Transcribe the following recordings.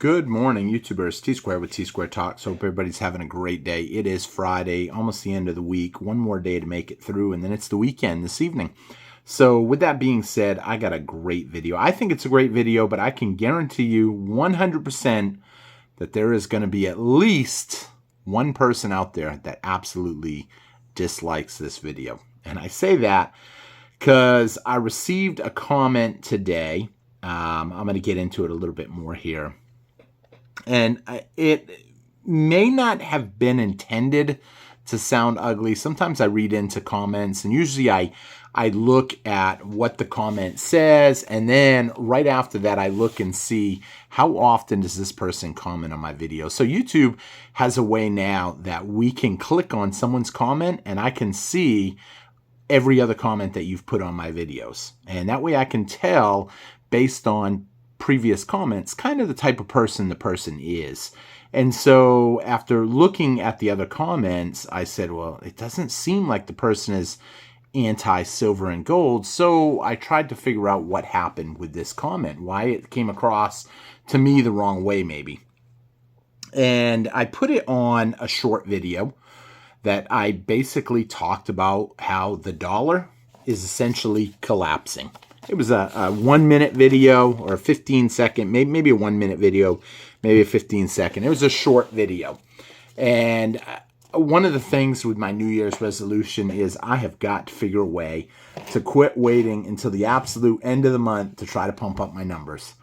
Good morning, YouTubers. T-Square with T-Square Talks. Hope everybody's having a great day. It is Friday, almost the end of the week. One more day to make it through, and then it's the weekend this evening. So with that being said, I got a great video. I think it's a great video, but I can guarantee you 100% that there is going to be at least one person out there that absolutely dislikes this video. And I say that because I received a comment today. I'm going to get into it a little bit more here. And it may not have been intended to sound ugly. Sometimes I read into comments, and usually I look at what the comment says, and then right after that I look and see how often does this person comment on my video. So YouTube has a way now that we can click on someone's comment, and I can see every other comment that you've put on my videos. And that way I can tell, based on previous comments, kind of the type of person the person is. And so after looking at the other comments, I said, well, it doesn't seem like the person is anti-silver and gold. So I tried to figure out what happened with this comment, why it came across to me the wrong way maybe. And I put it on a short video that I basically talked about how the dollar is essentially collapsing. It was a 1 minute video, or a 15-second, maybe a 1 minute video, maybe a 15-second. It was a short video. And one of the things with my New Year's resolution is I have got to figure a way to quit waiting until the absolute end of the month to try to pump up my numbers.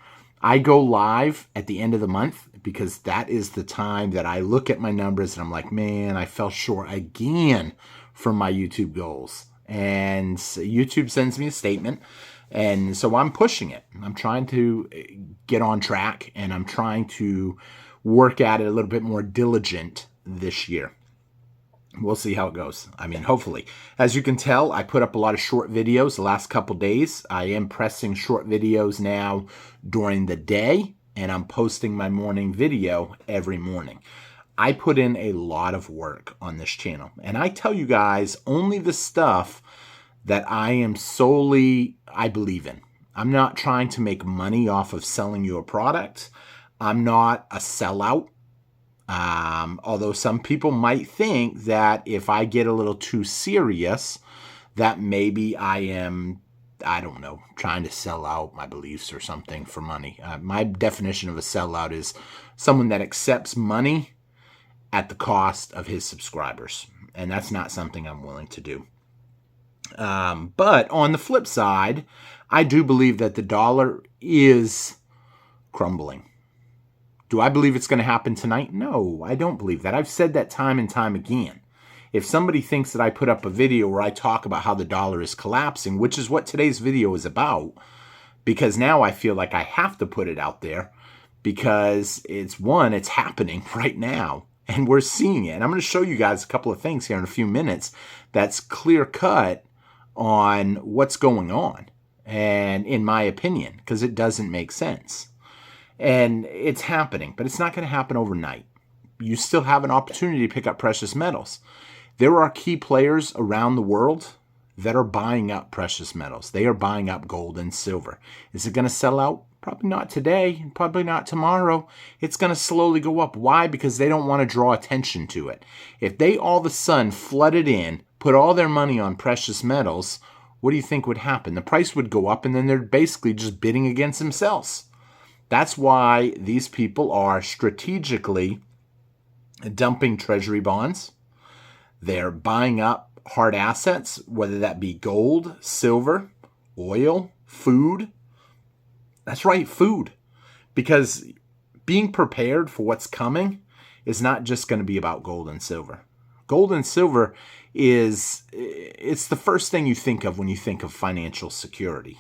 I go live at the end of the month because that is the time that I look at my numbers and I'm like, man, I fell short again from my YouTube goals. And YouTube sends me a statement. And so I'm pushing it. I'm trying to get on track, and I'm trying to work at it a little bit more diligent this year. We'll see how it goes. I mean, hopefully. As you can tell, I put up a lot of short videos the last couple days. I am pressing short videos now during the day, and I'm posting my morning video every morning. I put in a lot of work on this channel, and I tell you guys only the stuff that I am solely, I believe in. I'm not trying to make money off of selling you a product. I'm not a sellout. Although some people might think that if I get a little too serious, that maybe I am, I don't know, trying to sell out my beliefs or something for money. My definition of a sellout is someone that accepts money at the cost of his subscribers. And that's not something I'm willing to do. But on the flip side, I do believe that the dollar is crumbling. Do I believe it's going to happen tonight? No, I don't believe that. I've said that time and time again. If somebody thinks that I put up a video where I talk about how the dollar is collapsing, which is what today's video is about, because now I feel like I have to put it out there because it's happening right now. And we're seeing it. And I'm going to show you guys a couple of things here in a few minutes that's clear cut on what's going on, and in my opinion, because it doesn't make sense. And it's happening, but it's not going to happen overnight. You still have an opportunity to pick up precious metals. There are key players around the world that are buying up precious metals. They are buying up gold and silver. Is it going to sell out? Probably not today, probably not tomorrow. It's going to slowly go up. Why? Because they don't want to draw attention to it. If they all of a sudden flooded in, put all their money on precious metals, what do you think would happen? The price would go up, and then they're basically just bidding against themselves. That's why these people are strategically dumping Treasury bonds. They're buying up hard assets, whether that be gold, silver, oil, food. That's right, food. Because being prepared for what's coming is not just going to be about gold and silver. Gold and silver it's the first thing you think of when you think of financial security.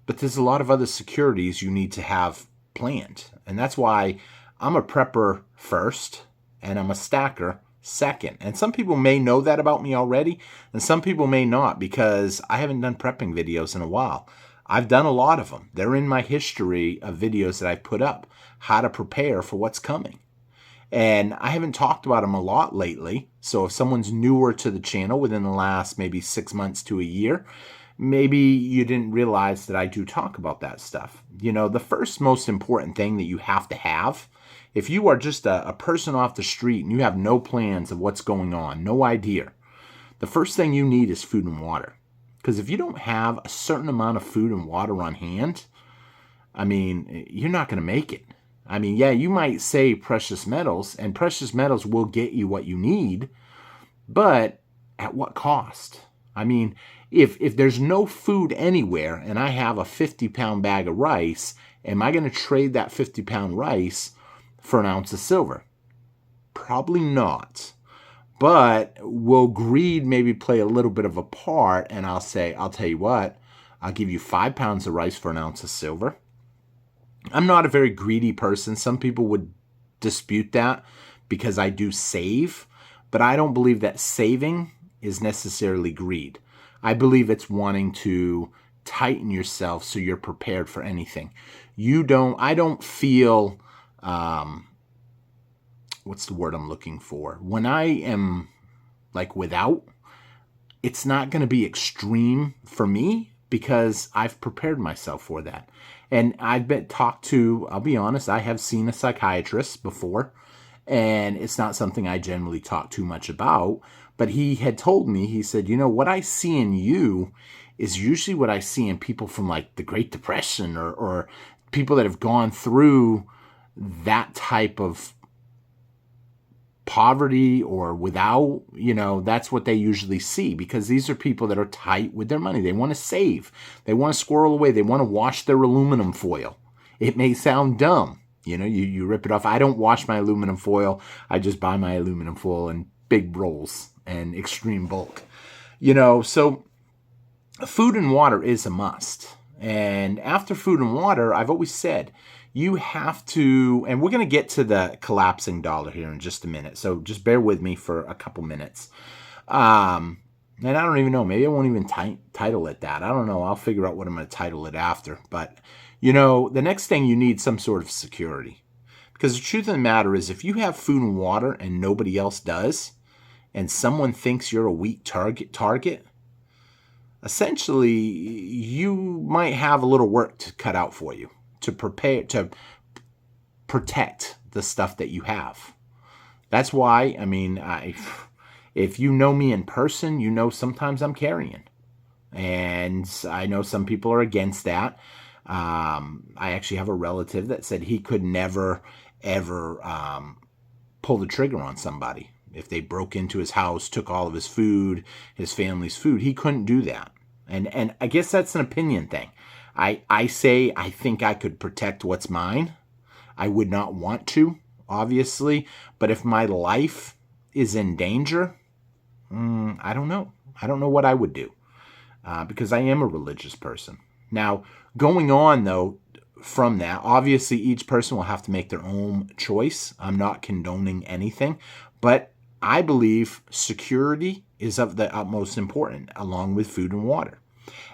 But there's a lot of other securities you need to have planned. And that's why I'm a prepper first and I'm a stacker second. And some people may know that about me already, and some people may not, because I haven't done prepping videos in a while. I've done a lot of them. They're in my history of videos that I've put up, how to prepare for what's coming. And I haven't talked about them a lot lately. So if someone's newer to the channel within the last maybe 6 months to a year, maybe you didn't realize that I do talk about that stuff. The first most important thing that you have to have, if you are just a person off the street and you have no plans of what's going on, no idea, the first thing you need is food and water. Because if you don't have a certain amount of food and water on hand, you're not going to make it. Yeah, you might say precious metals, and precious metals will get you what you need, but at what cost? If there's no food anywhere and I have a 50-pound bag of rice, am I going to trade that 50-pound rice for an ounce of silver? Probably not. But will greed maybe play a little bit of a part, and I'll tell you what, I'll give you 5 pounds of rice for an ounce of silver. I'm not a very greedy person. Some people would dispute that because I do save, but I don't believe that saving is necessarily greed. I believe it's wanting to tighten yourself so you're prepared for anything. I don't feel, what's the word I'm looking for? When I am without, it's not going to be extreme for me because I've prepared myself for that. And I've been talked to, I'll be honest, I have seen a psychiatrist before, and it's not something I generally talk too much about, but he had told me, he said, what I see in you is usually what I see in people from the Great Depression or people that have gone through that type of poverty or without, that's what they usually see, because these are people that are tight with their money. They want to save. They want to squirrel away. They want to wash their aluminum foil. It may sound dumb. You rip it off. I don't wash my aluminum foil. I just buy my aluminum foil in big rolls and extreme bulk. So food and water is a must. And after food and water, I've always said, you have to, and we're going to get to the collapsing dollar here in just a minute. So just bear with me for a couple minutes. And I don't even know, maybe I won't even title it that. I don't know. I'll figure out what I'm going to title it after. But, the next thing, you need some sort of security. Because the truth of the matter is, if you have food and water and nobody else does, and someone thinks you're a weak target, essentially, you might have a little work to cut out for you to protect the stuff that you have. That's why, if you know me in person, sometimes I'm carrying. And I know some people are against that. I actually have a relative that said he could never, ever pull the trigger on somebody. If they broke into his house, took all of his food, his family's food, he couldn't do that. And I guess that's an opinion thing. I say I think I could protect what's mine. I would not want to, obviously. But if my life is in danger, I don't know. I don't know what I would do because I am a religious person. Now, going on, though, from that, obviously each person will have to make their own choice. I'm not condoning anything. But I believe security is of the utmost importance, along with food and water.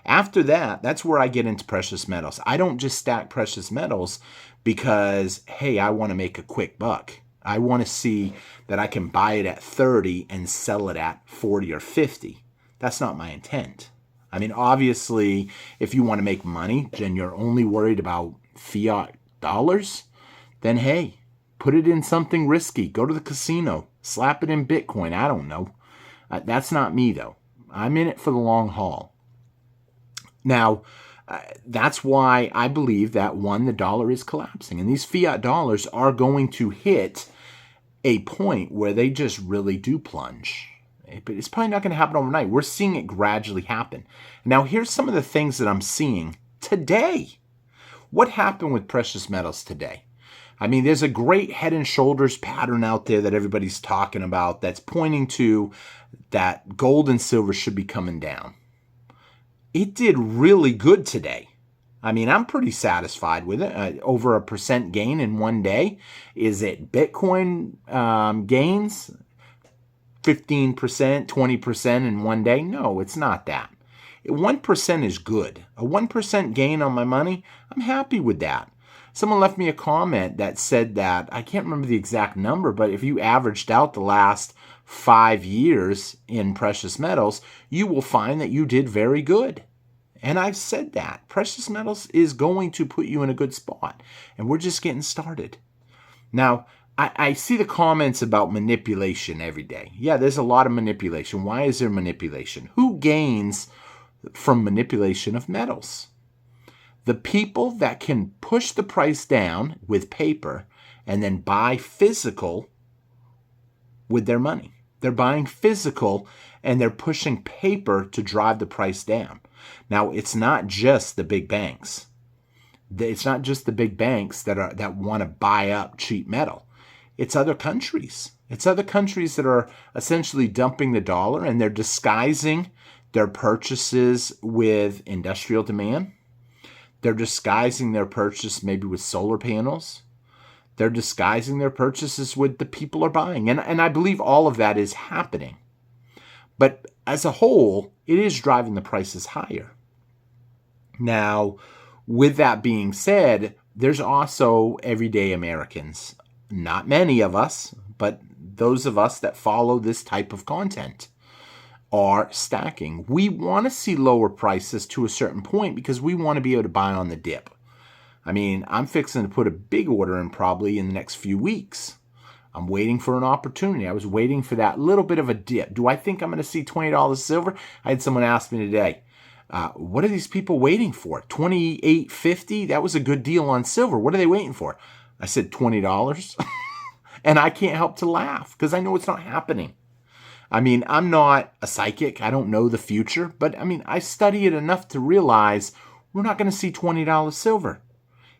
After that, that's where I get into precious metals. I don't just stack precious metals because, hey, I want to make a quick buck. I want to see that I can buy it at 30 and sell it at 40 or 50. That's not my intent. Obviously, if you want to make money and you're only worried about fiat dollars, then hey, put it in something risky. Go to the casino. Slap it in Bitcoin. I don't know. That's not me, though. I'm in it for the long haul. Now, that's why I believe that, one, the dollar is collapsing. And these fiat dollars are going to hit a point where they just really do plunge. But it's probably not going to happen overnight. We're seeing it gradually happen. Now, here's some of the things that I'm seeing today. What happened with precious metals today? There's a great head and shoulders pattern out there that everybody's talking about that's pointing to that gold and silver should be coming down. It did really good today. I'm pretty satisfied with it. Over 1% gain in one day. Is it Bitcoin gains? 15%, 20% in one day? No, it's not that. 1% is good. A 1% gain on my money, I'm happy with that. Someone left me a comment that said that, I can't remember the exact number, but if you averaged out the last 5 years in precious metals, you will find that you did very good. And I've said that. Precious metals is going to put you in a good spot. And we're just getting started. Now, I see the comments about manipulation every day. Yeah, there's a lot of manipulation. Why is there manipulation? Who gains from manipulation of metals? The people that can push the price down with paper and then buy physical with their money. They're buying physical and they're pushing paper to drive the price down. Now, it's not just the big banks. It's not just the big banks that want to buy up cheap metal. It's other countries. It's other countries that are essentially dumping the dollar, and they're disguising their purchases with industrial demand. They're disguising their purchase maybe with solar panels. They're disguising their purchases with the people are buying. And I believe all of that is happening. But as a whole, it is driving the prices higher. Now, with that being said, there's also everyday Americans. Not many of us, but those of us that follow this type of content are stacking. We want to see lower prices to a certain point because we want to be able to buy on the dip. I mean, I'm fixing to put a big order in probably in the next few weeks. I'm waiting for an opportunity. I was waiting for that little bit of a dip. Do I think I'm going to see $20 silver? I had someone ask me today, what are these people waiting for? $28.50? That was a good deal on silver. What are they waiting for? I said $20. And I can't help to laugh because I know it's not happening. I mean, I'm not a psychic. I don't know the future. But I mean, I study it enough to realize we're not going to see $20 silver.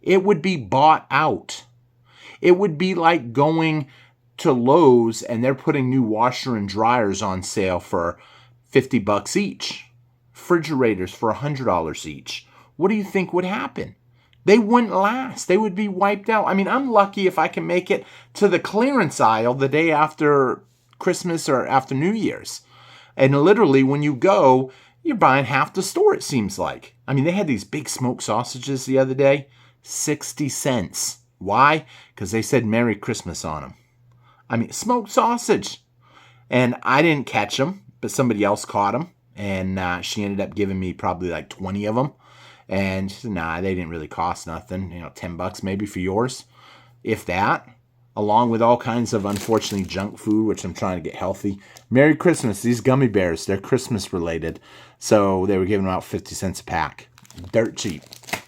It would be bought out. It would be like going to Lowe's and they're putting new washer and dryers on sale for $50 each. Refrigerators for $100 each. What do you think would happen? They wouldn't last. They would be wiped out. I mean, I'm lucky if I can make it to the clearance aisle the day after Christmas or after New Year's. And literally when you go, you're buying half the store, it seems like. I mean, they had these big smoked sausages the other day, 60 cents. Why? Because they said Merry Christmas on them. I mean, smoked sausage. And I didn't catch them, but somebody else caught them. And she ended up giving me probably like 20 of them. And she said, nah, they didn't really cost nothing. $10 maybe for yours, if that. Along with all kinds of, unfortunately, junk food, which I'm trying to get healthy. Merry Christmas. These gummy bears, they're Christmas related. So they were giving them out 50 cents a pack. Dirt cheap.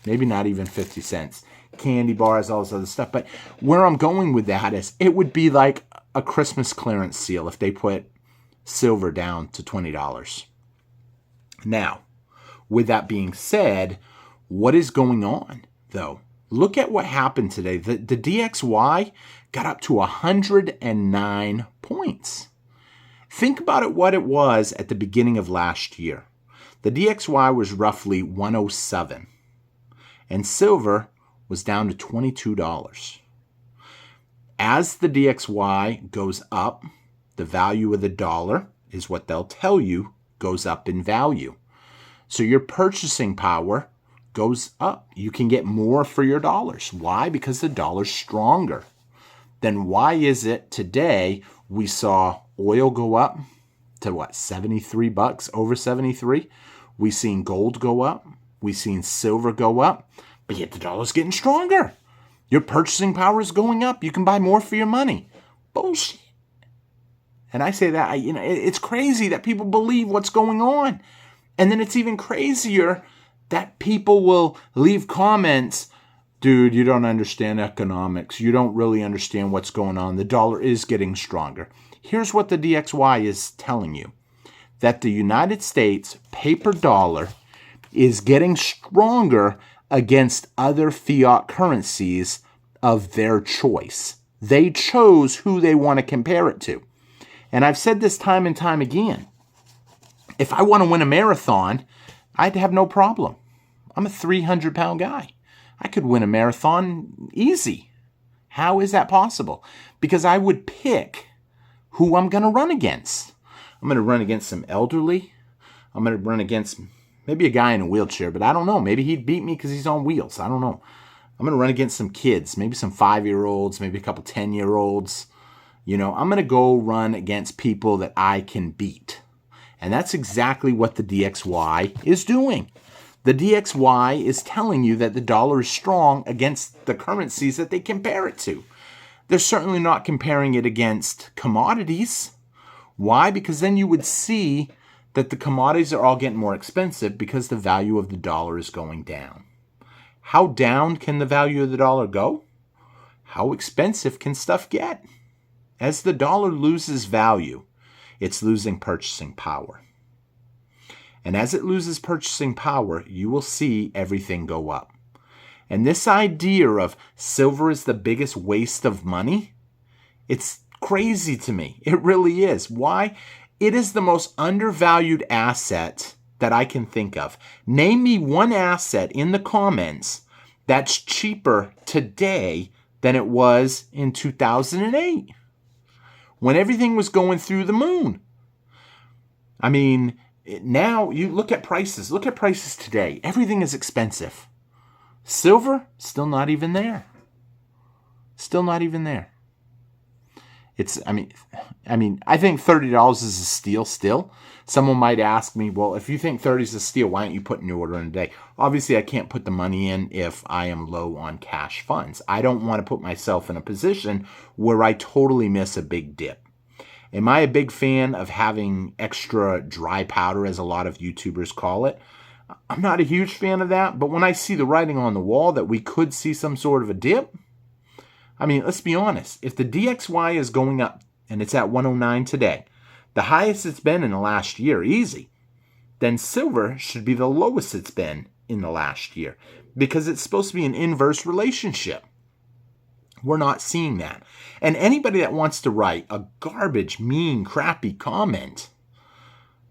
Maybe not even 50 cents. Candy bars, all this other stuff. But where I'm going with that is it would be like a Christmas clearance sale if they put silver down to $20. Now, with that being said, what is going on, though? Look at what happened today. The DXY got up to 109 points. Think about it, what it was at the beginning of last year. The DXY was roughly 107, and silver was down to $22. As the DXY goes up, the value of the dollar is what they'll tell you goes up in value. So your purchasing power goes up. You can get more for your dollars. Why? Because the dollar's stronger. Then why is it today we saw oil go up to what, $73, over 73? We seen gold go up. We seen silver go up. But yet the dollar's getting stronger. Your purchasing power is going up. You can buy more for your money. Bullshit. And I say that, it's crazy that people believe what's going on. And then it's even crazier that people will leave comments, dude, you don't understand economics. You don't really understand what's going on. The dollar is getting stronger. Here's what the DXY is telling you. That the United States paper dollar is getting stronger against other fiat currencies of their choice. They chose who they want to compare it to. And I've said this time and time again. If I want to win a marathon, I'd have no problem. I'm a 300-pound guy. I could win a marathon easy. How is that possible? Because I would pick who I'm going to run against. I'm going to run against some elderly. I'm going to run against maybe a guy in a wheelchair, but I don't know. Maybe he'd beat me because he's on wheels. I don't know. I'm going to run against some kids, maybe some 5-year-olds, maybe a couple 10-year-olds. I'm going to go run against people that I can beat. And that's exactly what the DXY is doing. The DXY is telling you that the dollar is strong against the currencies that they compare it to. They're certainly not comparing it against commodities. Why? Because then you would see that the commodities are all getting more expensive because the value of the dollar is going down. How down can the value of the dollar go? How expensive can stuff get? As the dollar loses value, it's losing purchasing power. And as it loses purchasing power, you will see everything go up. And this idea of silver is the biggest waste of money, it's crazy to me. It really is. Why? It is the most undervalued asset that I can think of. Name me one asset in the comments that's cheaper today than it was in 2008 when everything was going through the moon. I mean, now you look at prices. Look at prices today. Everything is expensive. Silver, still not even there. Still not even there. I think $30 is a steal still. Someone might ask me, well, if you think 30 is a steal, why don't you put an order in a day? Obviously, I can't put the money in if I am low on cash funds. I don't want to put myself in a position where I totally miss a big dip. Am I a big fan of having extra dry powder, as a lot of YouTubers call it? I'm not a huge fan of that, but when I see the writing on the wall that we could see some sort of a dip, I mean, let's be honest. If the DXY is going up and it's at 109 today, the highest it's been in the last year, easy, then silver should be the lowest it's been in the last year because it's supposed to be an inverse relationship. We're not seeing that. And anybody that wants to write a garbage, mean, crappy comment,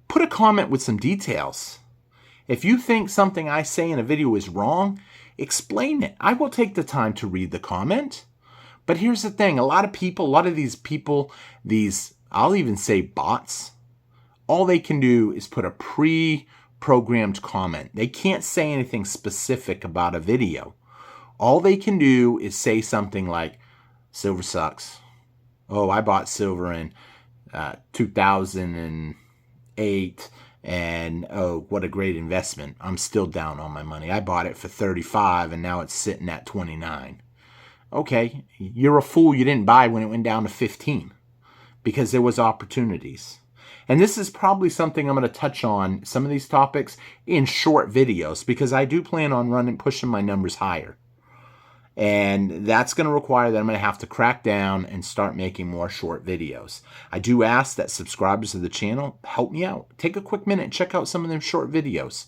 put a comment with some details. If you think something I say in a video is wrong, explain it. I will take the time to read the comment. But here's the thing. A lot of these people, I'll even say bots, all they can do is put a pre-programmed comment. They can't say anything specific about a video. All they can do is say something like, silver sucks. Oh, I bought silver in 2008, and oh, what a great investment. I'm still down on my money. I bought it for 35, and now it's sitting at 29. Okay, you're a fool. You didn't buy when it went down to 15 because there was opportunities. And this is probably something I'm going to touch on, some of these topics, in short videos because I do plan on pushing my numbers higher. And that's going to require that I'm going to have to crack down and start making more short videos. I do ask that subscribers of the channel help me out. Take a quick minute and check out some of them short videos.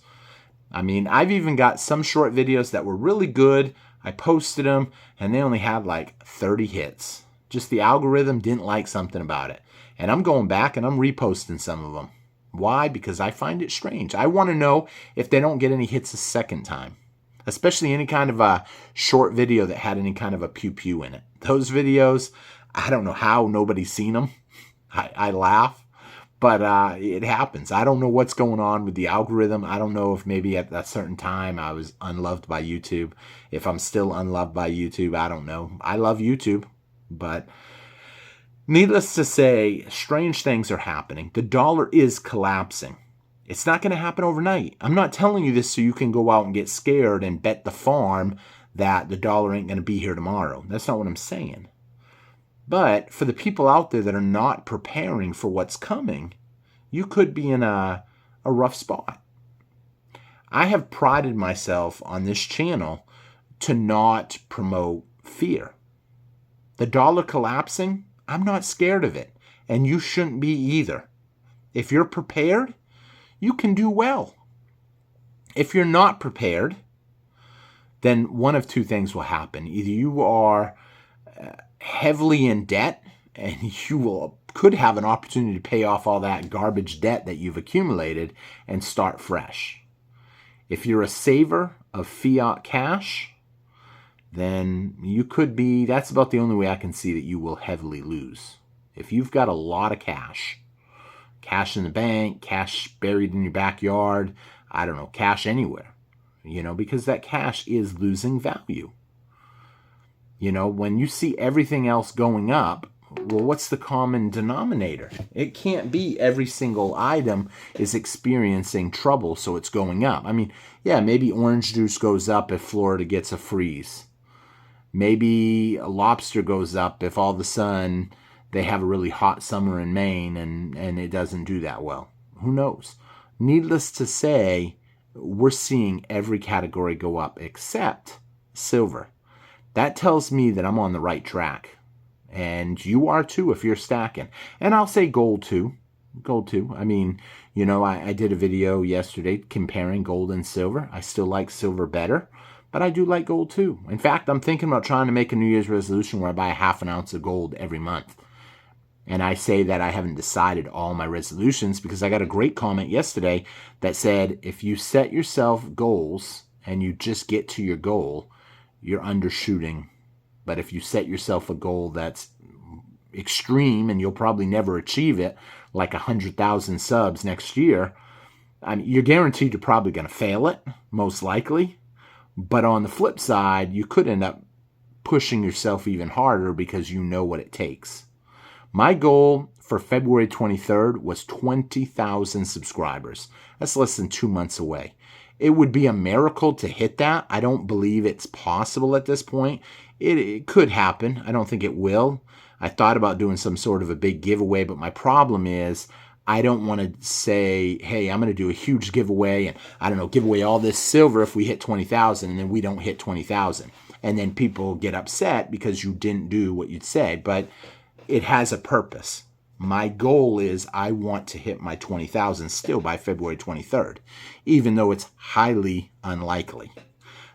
I mean, I've even got some short videos that were really good. I posted them and they only had like 30 hits. Just the algorithm didn't like something about it. And I'm going back and I'm reposting some of them. Why? Because I find it strange. I want to know if they don't get any hits a second time. Especially any kind of a short video that had any kind of a pew-pew in it. Those videos, I don't know how nobody's seen them. I laugh, but it happens. I don't know what's going on with the algorithm. I don't know if maybe at a certain time I was unloved by YouTube. If I'm still unloved by YouTube, I don't know. I love YouTube, but needless to say, strange things are happening. The dollar is collapsing. It's not going to happen overnight. I'm not telling you this so you can go out and get scared and bet the farm that the dollar ain't going to be here tomorrow. That's not what I'm saying. But for the people out there that are not preparing for what's coming, you could be in a rough spot. I have prided myself on this channel to not promote fear. The dollar collapsing, I'm not scared of it. And you shouldn't be either. If you're prepared, you can do well. If you're not prepared, then one of two things will happen. Either you are heavily in debt and you could have an opportunity to pay off all that garbage debt that you've accumulated and start fresh. If you're a saver of fiat cash, then you could be, that's about the only way I can see that you will heavily lose. If you've got a lot of cash in the bank, cash buried in your backyard, I don't know, cash anywhere, because that cash is losing value. When you see everything else going up, Well, what's the common denominator? It can't be every single item is experiencing trouble, so it's going up. I mean, yeah, maybe orange juice goes up if Florida gets a freeze. Maybe a lobster goes up if all of a sudden they have a really hot summer in Maine and it doesn't do that well. Who knows? Needless to say, we're seeing every category go up except silver. That tells me that I'm on the right track. And you are too if you're stacking. And I'll say gold too. Gold too. I mean, you know, I did a video yesterday comparing gold and silver. I still like silver better, but I do like gold too. In fact, I'm thinking about trying to make a New Year's resolution where I buy a half an ounce of gold every month. And I say that I haven't decided all my resolutions because I got a great comment yesterday that said, if you set yourself goals and you just get to your goal, you're undershooting. But if you set yourself a goal that's extreme and you'll probably never achieve it, like 100,000 subs next year, I mean, you're guaranteed you're probably going to fail it, most likely. But on the flip side, you could end up pushing yourself even harder because you know what it takes. My goal for February 23rd was 20,000 subscribers. That's less than 2 months away. It would be a miracle to hit that. I don't believe it's possible at this point. It could happen. I don't think it will. I thought about doing some sort of a big giveaway, but my problem is I don't want to say, hey, I'm going to do a huge giveaway and, I don't know, give away all this silver if we hit 20,000 and then we don't hit 20,000. And then people get upset because you didn't do what you'd said. But it has a purpose. My goal is I want to hit my 20,000 still by February 23rd, even though it's highly unlikely.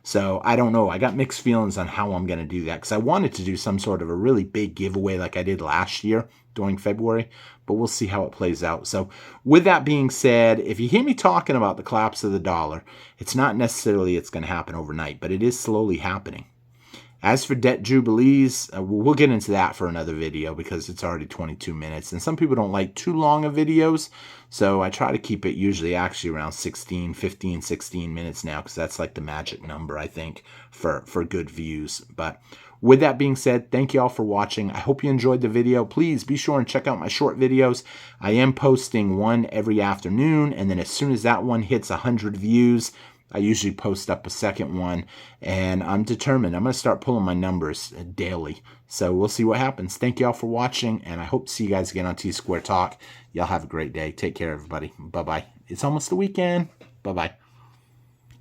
So I don't know. I got mixed feelings on how I'm going to do that because I wanted to do some sort of a really big giveaway like I did last year during February, but we'll see how it plays out. So with that being said, if you hear me talking about the collapse of the dollar, it's not necessarily it's going to happen overnight, but it is slowly happening. As for debt jubilees, we'll get into that for another video because it's already 22 minutes. And some people don't like too long of videos, so I try to keep it usually actually around 15, 16 minutes now because that's like the magic number, I think, for good views. But with that being said, thank you all for watching. I hope you enjoyed the video. Please be sure and check out my short videos. I am posting one every afternoon, and then as soon as that one hits 100 views, I usually post up a second one, and I'm determined. I'm going to start pulling my numbers daily. So we'll see what happens. Thank you all for watching, and I hope to see you guys again on T-Square Talk. Y'all have a great day. Take care, everybody. Bye-bye. It's almost the weekend. Bye-bye.